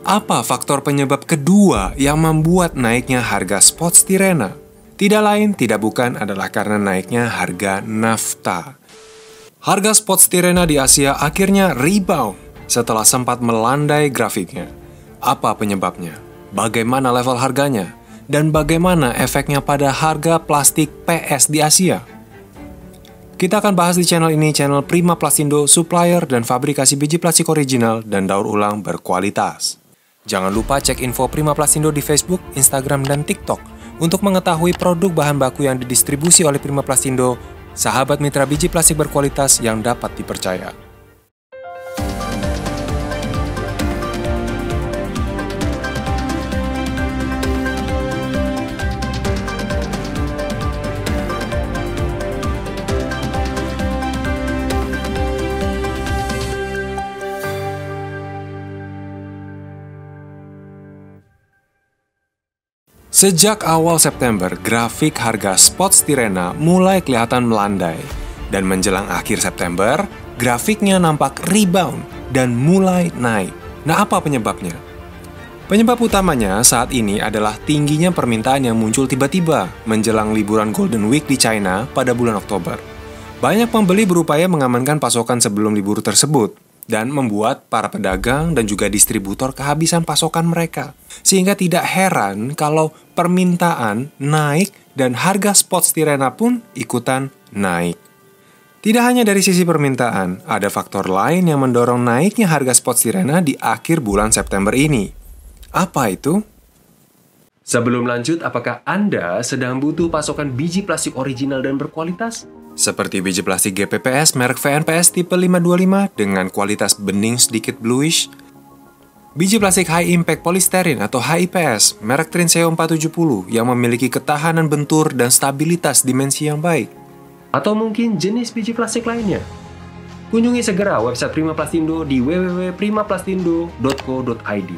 Apa faktor penyebab kedua yang membuat naiknya harga spot Styrena? Tidak lain, tidak bukan adalah karena naiknya harga nafta. Harga spot Styrena di Asia akhirnya rebound setelah sempat melandai grafiknya. Apa penyebabnya? Bagaimana level harganya? Dan bagaimana efeknya pada harga plastik PS di Asia? Kita akan bahas di channel ini, channel Prima Plastindo, supplier dan fabrikasi biji plastik original dan daur ulang berkualitas. Jangan lupa cek info Prima Plastindo di Facebook, Instagram, dan TikTok untuk mengetahui produk bahan baku yang didistribusi oleh Prima Plastindo, sahabat mitra biji plastik berkualitas yang dapat dipercaya. Sejak awal September, grafik harga spot Styrena mulai kelihatan melandai. Dan menjelang akhir September, grafiknya nampak rebound dan mulai naik. Nah, apa penyebabnya? Penyebab utamanya saat ini adalah tingginya permintaan yang muncul tiba-tiba menjelang liburan Golden Week di China pada bulan Oktober. Banyak pembeli berupaya mengamankan pasokan sebelum libur tersebut, dan membuat para pedagang dan juga distributor kehabisan pasokan mereka. Sehingga tidak heran kalau permintaan naik dan harga spot Styrena pun ikutan naik. Tidak hanya dari sisi permintaan, ada faktor lain yang mendorong naiknya harga spot Styrena di akhir bulan September ini. Apa itu? Sebelum lanjut, apakah Anda sedang butuh pasokan biji plastik original dan berkualitas? Seperti biji plastik GPPS merek VNPS tipe 525 dengan kualitas bening sedikit bluish, biji plastik High Impact Polystyrene atau HIPS merek Trinseo 470 yang memiliki ketahanan bentur dan stabilitas dimensi yang baik, atau mungkin jenis biji plastik lainnya. Kunjungi segera website Prima Plastindo di www.primaplastindo.co.id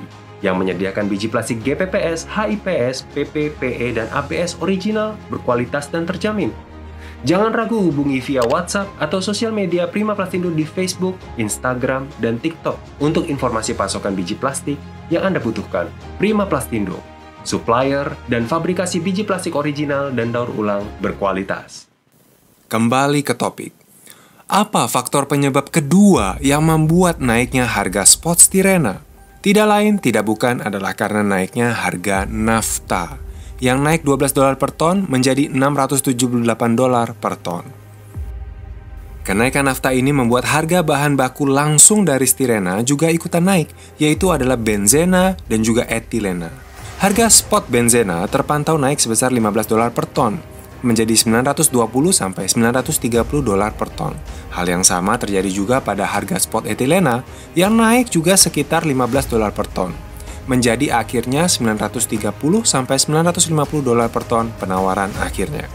yang menyediakan biji plastik GPPS, HIPS, PP, PE, dan APS original, berkualitas dan terjamin. Jangan ragu hubungi via WhatsApp atau sosial media Prima Plastindo di Facebook, Instagram, dan TikTok untuk informasi pasokan biji plastik yang Anda butuhkan. Prima Plastindo, supplier dan fabrikasi biji plastik original dan daur ulang berkualitas. Kembali ke topik. Apa faktor penyebab kedua yang membuat naiknya harga spot Styrena? Tidak lain, tidak bukan adalah karena naiknya harga nafta yang naik $12 per ton menjadi $678 per ton. Kenaikan nafta ini membuat harga bahan baku langsung dari Styrena juga ikutan naik, yaitu adalah benzena dan juga etilena. Harga spot benzena terpantau naik sebesar $15 per ton, menjadi $920–930 per ton. Hal yang sama terjadi juga pada harga spot etilena yang naik juga sekitar $15 per ton, menjadi akhirnya $930–950 per ton penawaran akhirnya.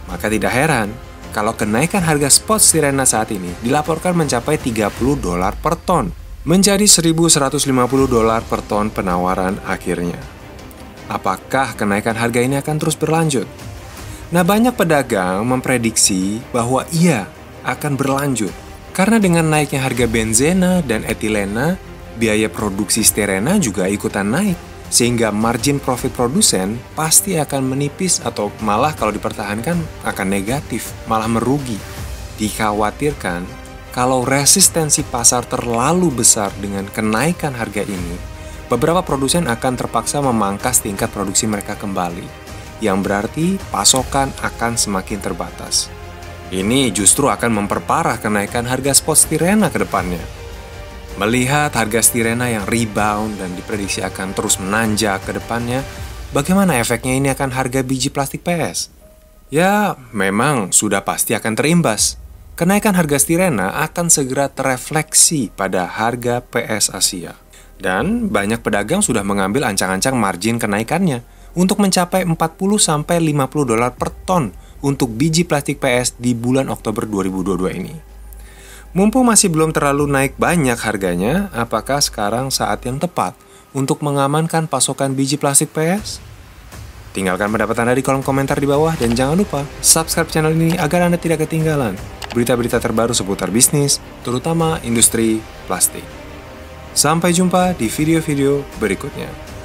Maka tidak heran kalau kenaikan harga spot Styrena saat ini dilaporkan mencapai $30 per ton, menjadi $1.150 per ton penawaran akhirnya. Apakah kenaikan harga ini akan terus berlanjut? Nah, banyak pedagang memprediksi bahwa ia akan berlanjut karena dengan naiknya harga benzena dan etilena, biaya produksi Styrena juga ikutan naik, sehingga margin profit produsen pasti akan menipis atau malah kalau dipertahankan akan negatif, malah merugi. Dikhawatirkan kalau resistensi pasar terlalu besar dengan kenaikan harga ini, beberapa produsen akan terpaksa memangkas tingkat produksi mereka kembali, yang berarti pasokan akan semakin terbatas. Ini justru akan memperparah kenaikan harga spot Styrena ke depannya. Melihat harga Styrena yang rebound dan diprediksi akan terus menanjak ke depannya, bagaimana efeknya ini akan harga biji plastik PS? Ya, memang sudah pasti akan terimbas. Kenaikan harga Styrena akan segera terefleksi pada harga PS Asia. Dan banyak pedagang sudah mengambil ancang-ancang margin kenaikannya untuk mencapai $40–50 per ton untuk biji plastik PS di bulan Oktober 2022 ini. Mumpung masih belum terlalu naik banyak harganya, apakah sekarang saat yang tepat untuk mengamankan pasokan biji plastik PS? Tinggalkan pendapat Anda di kolom komentar di bawah dan jangan lupa subscribe channel ini agar Anda tidak ketinggalan berita-berita terbaru seputar bisnis, terutama industri plastik. Sampai jumpa di video-video berikutnya.